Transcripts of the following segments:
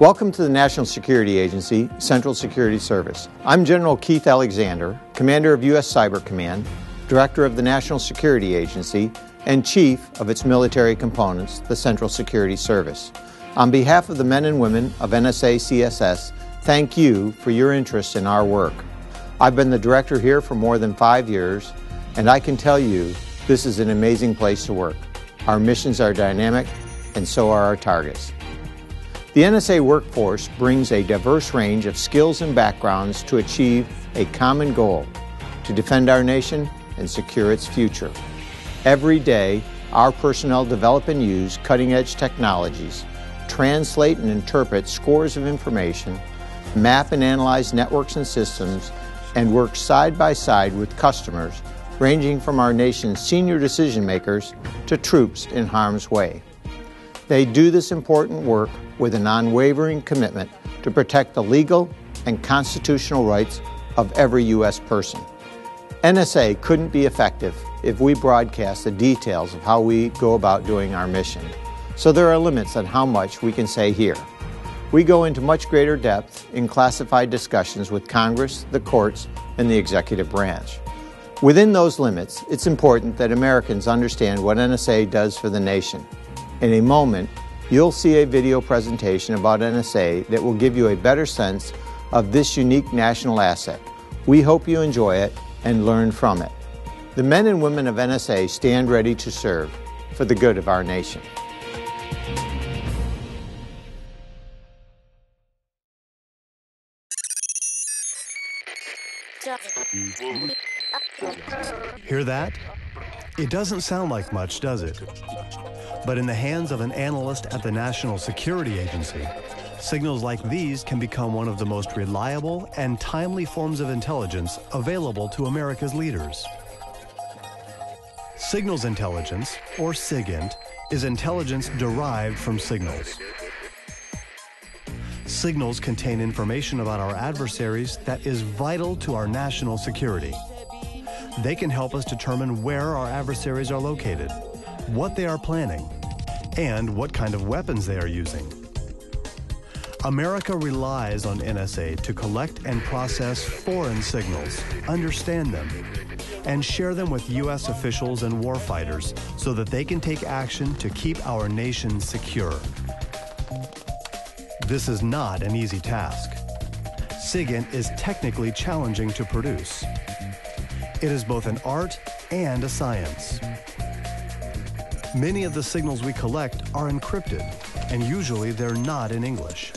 Welcome to the National Security Agency, Central Security Service. I'm General Keith Alexander, Commander of U.S. Cyber Command, Director of the National Security Agency, and Chief of its military components, the Central Security Service. On behalf of the men and women of NSA CSS, thank you for your interest in our work. I've been the director here for more than 5 years, and I can tell you this is an amazing place to work. Our missions are dynamic, and so are our targets. The NSA workforce brings a diverse range of skills and backgrounds to achieve a common goal: to defend our nation and secure its future. Every day, our personnel develop and use cutting-edge technologies, translate and interpret scores of information, map and analyze networks and systems, and work side by side with customers, ranging from our nation's senior decision makers to troops in harm's way. They do this important work with an unwavering commitment to protect the legal and constitutional rights of every U.S. person. NSA couldn't be effective if we broadcast the details of how we go about doing our mission, so there are limits on how much we can say here. We go into much greater depth in classified discussions with Congress, the courts, and the executive branch. Within those limits, it's important that Americans understand what NSA does for the nation. In a moment, you'll see a video presentation about NSA that will give you a better sense of this unique national asset. We hope you enjoy it and learn from it. The men and women of NSA stand ready to serve for the good of our nation. Hear that? It doesn't sound like much, does it? But in the hands of an analyst at the National Security Agency, signals like these can become one of the most reliable and timely forms of intelligence available to America's leaders. Signals intelligence, or SIGINT, is intelligence derived from signals. Signals contain information about our adversaries that is vital to our national security. They can help us determine where our adversaries are located, what they are planning, and what kind of weapons they are using. America relies on NSA to collect and process foreign signals, understand them, and share them with U.S. officials and warfighters so that they can take action to keep our nation secure. This is not an easy task. SIGINT is technically challenging to produce. It is both an art and a science. Many of the signals we collect are encrypted, and usually they're not in English.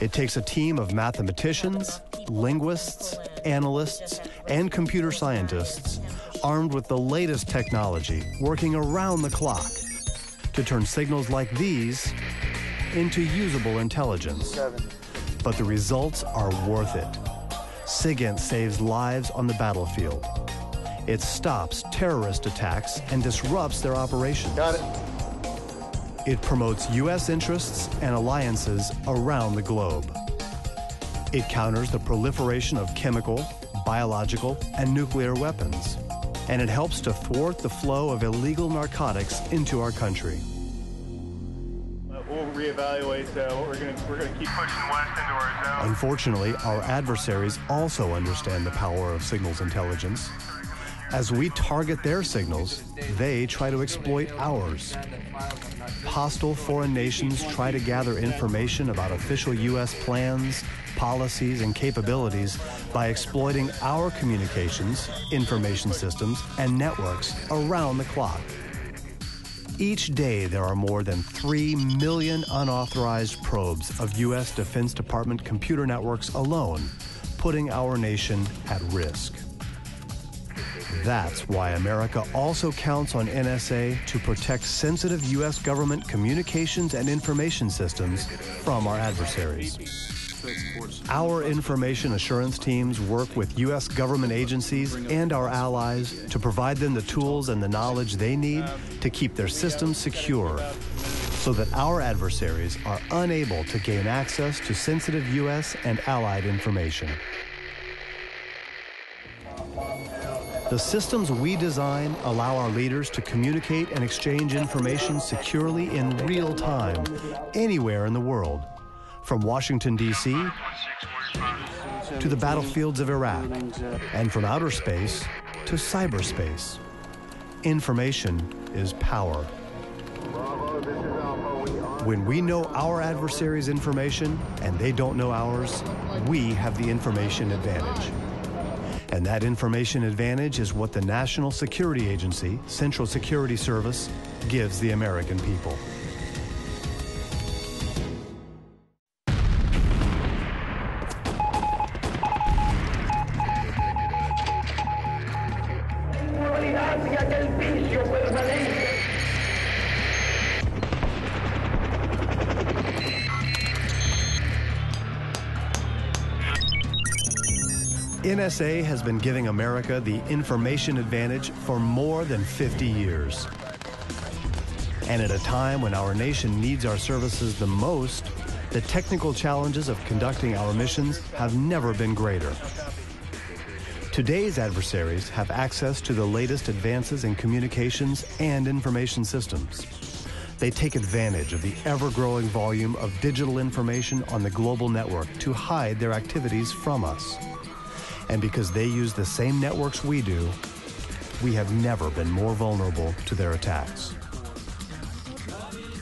It takes a team of mathematicians, linguists, analysts, and computer scientists armed with the latest technology working around the clock to turn signals like these into usable intelligence. But the results are worth it. SIGINT saves lives on the battlefield. It stops terrorist attacks and disrupts their operations. Got it. It promotes U.S. interests and alliances around the globe. It counters the proliferation of chemical, biological, and nuclear weapons. And it helps to thwart the flow of illegal narcotics into our country. We'll reevaluate what we're going to keep pushing west into our zone. Unfortunately, our adversaries also understand the power of signals intelligence. As we target their signals, they try to exploit ours. Hostile foreign nations try to gather information about official U.S. plans, policies, and capabilities by exploiting our communications, information systems, and networks around the clock. Each day, there are more than 3 million unauthorized probes of U.S. Defense Department computer networks alone, putting our nation at risk. That's why America also counts on NSA to protect sensitive U.S. government communications and information systems from our adversaries. Our information assurance teams work with U.S. government agencies and our allies to provide them the tools and the knowledge they need to keep their systems secure, so that our adversaries are unable to gain access to sensitive U.S. and allied information. The systems we design allow our leaders to communicate and exchange information securely in real time, anywhere in the world, from Washington, D.C. to the battlefields of Iraq, and from outer space to cyberspace. Information is power. When we know our adversary's information and they don't know ours, we have the information advantage. And that information advantage is what the National Security Agency, Central Security Service, gives the American people. NSA has been giving America the information advantage for more than 50 years. And at a time when our nation needs our services the most, the technical challenges of conducting our missions have never been greater. Today's adversaries have access to the latest advances in communications and information systems. They take advantage of the ever-growing volume of digital information on the global network to hide their activities from us. And because they use the same networks we do, we have never been more vulnerable to their attacks.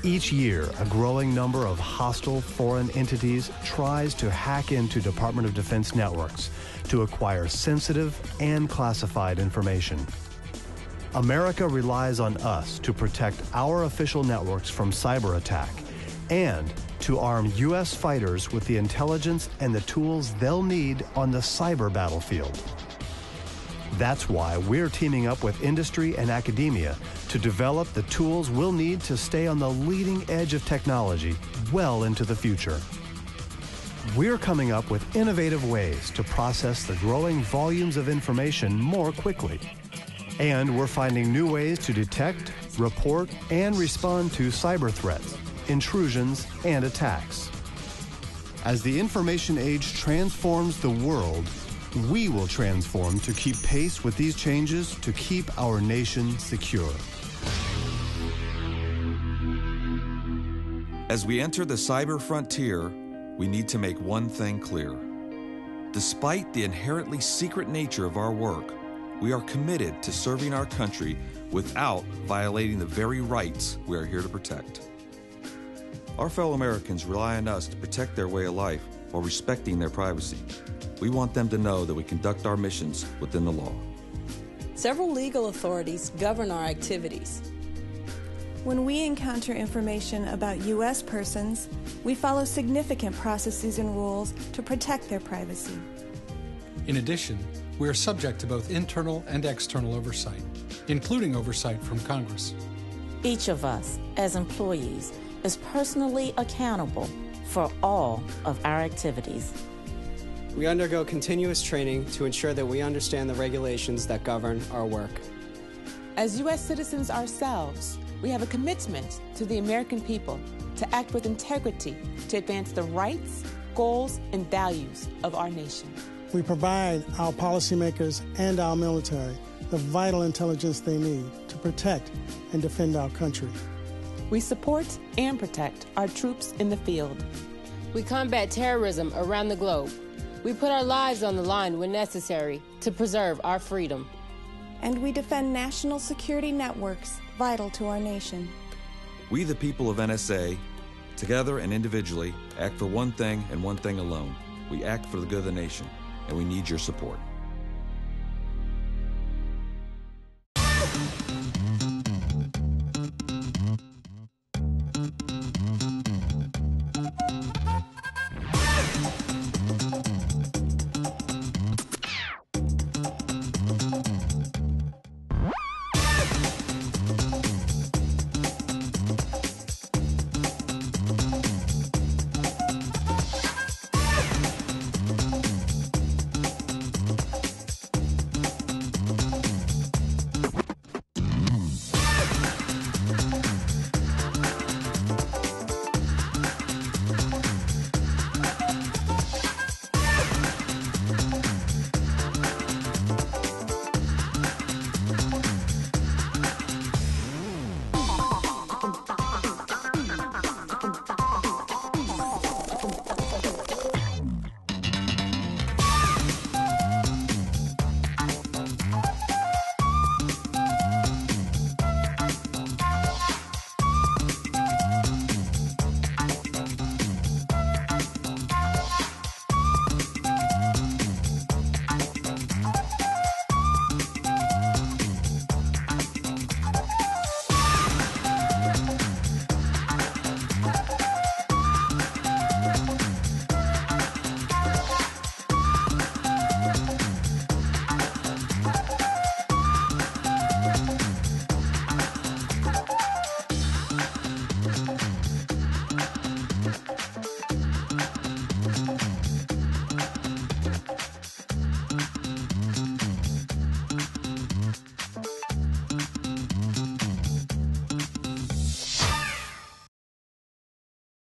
Each year, a growing number of hostile foreign entities tries to hack into Department of Defense networks to acquire sensitive and classified information. America relies on us to protect our official networks from cyber attack and to arm U.S. fighters with the intelligence and the tools they'll need on the cyber battlefield. That's why we're teaming up with industry and academia to develop the tools we'll need to stay on the leading edge of technology well into the future. We're coming up with innovative ways to process the growing volumes of information more quickly. And we're finding new ways to detect, report, and respond to cyber threats, intrusions, and attacks. As the information age transforms the world, we will transform to keep pace with these changes to keep our nation secure. As we enter the cyber frontier, we need to make one thing clear. Despite the inherently secret nature of our work, we are committed to serving our country without violating the very rights we are here to protect. Our fellow Americans rely on us to protect their way of life while respecting their privacy. We want them to know that we conduct our missions within the law. Several legal authorities govern our activities. When we encounter information about U.S. persons, we follow significant processes and rules to protect their privacy. In addition, we are subject to both internal and external oversight, including oversight from Congress. Each of us, as employees, is personally accountable for all of our activities. We undergo continuous training to ensure that we understand the regulations that govern our work. As U.S. citizens ourselves, we have a commitment to the American people to act with integrity to advance the rights, goals, and values of our nation. We provide our policymakers and our military the vital intelligence they need to protect and defend our country. We support and protect our troops in the field. We combat terrorism around the globe. We put our lives on the line when necessary to preserve our freedom. And we defend national security networks vital to our nation. We, the people of NSA, together and individually, act for one thing and one thing alone. We act for the good of the nation, and we need your support.